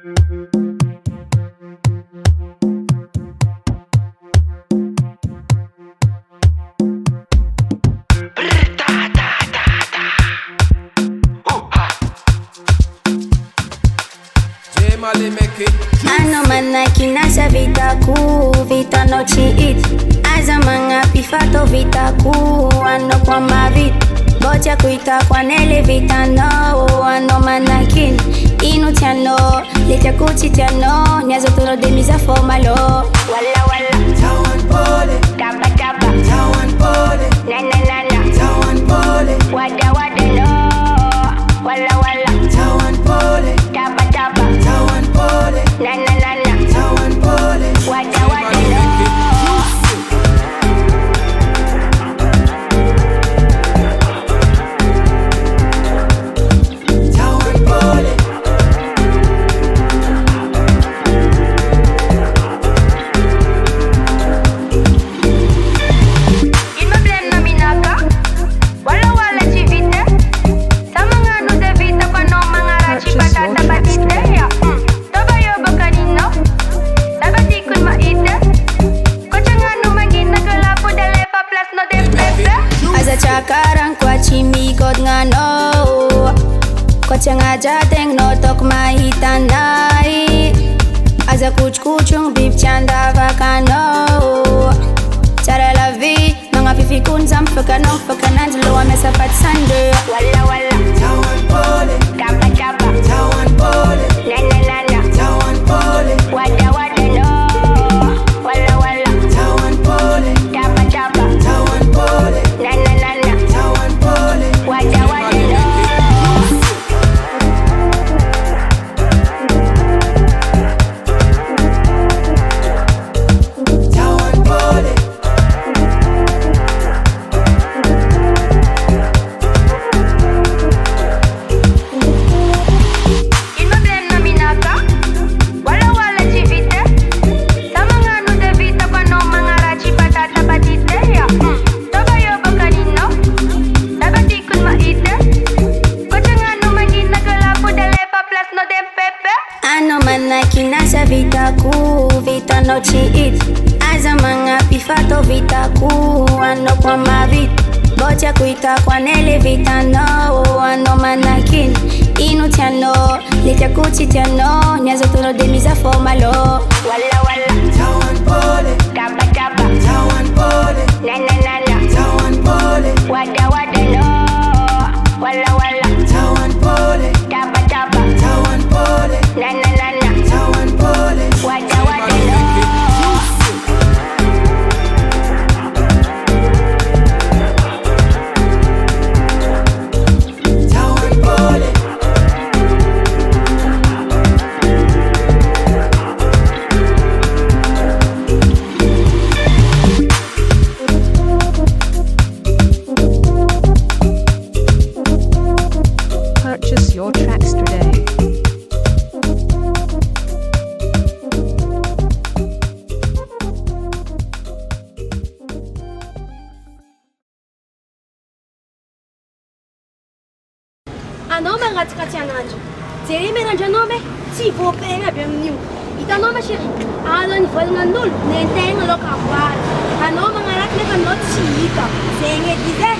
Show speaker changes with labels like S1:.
S1: Ano man na kinasa vita ku, vita no chiit. Aza mga pifato vita ku, ano kwa mavit. Bocha kuita kwa nele vita no, ano man na kin. Inu tiano, letia kuchi tiano, nyazo turo de misa formalo. Walla walla,
S2: tawan pole,
S1: taba taba,
S2: tawan pole,
S1: na na na na,
S2: tawan pole,
S1: wada wada no. Walla walla,
S2: tawan pole,
S1: taba taba,
S2: tawan pole,
S1: na na na na,
S2: tawan pole,
S1: wada wada no.
S2: tawan pole.
S1: Il me blame na minaka, wala wala chivite. Sa mga ano de vita pa no mga rachi patata patite ya. Toba yo bakanino, sabati kun maite. Kocha nga no mangina kala po dale pa plus no de pepe. Aza chakaran kwa chimi god nga no. Kocha nga jateng no tok mahita nai. Aza kuch kuchung bib chanda vakano. Cara la vie, mga fifikun zam fakanon fakanan zluwa mesa pat sande. Walla walla,
S2: tawan pole,
S1: kapa kapa,
S2: tawan pole,
S1: na na na na,
S2: tawan pole,
S1: wada wada no. Walla walla,
S2: tawan pole,
S1: kapa kapa,
S2: tawan pole,
S1: na na na na,
S2: tawan pole,
S1: wada wada no.
S2: tawan pole.
S1: Il me blame na minaka, wala wala chivite. Sa mga ano de vita pa no mga rachi patata patite ya. Toba yo bakanino, sabati kun maite. Kocha nga no mangina kala po dale pa plus no de pepe. Ano man na kinasa vita ku, vita no chiit. Aza mga pifato vita ku, ano kwa mavit. Bocha kuita kwa nele vita no, ano man na kin. Inu tiano, letia kuchi tiano, nyazo turo de misa formalo. Walla walla,
S2: tawan pole,
S1: kapa kapa,
S2: tawan pole,
S1: na na na na,
S2: tawan pole,
S1: wada wada no. Walla walla,
S2: tawan pole,
S1: kapa kapa,
S2: tawan pole,
S1: na na na na,
S2: tawan pole,
S1: wada wada no.
S2: tawan pole.
S3: Purchase your tracks today.
S4: Anoma ratikati ananjy. Jeremy randranomy tsy voapegna aby amin'io. Hitanao ma chérie, azo nivolagna n'olo, nentegna aloha kavoary. Anao magnaraky nefa anao tsy hita. Zegny edy izy e.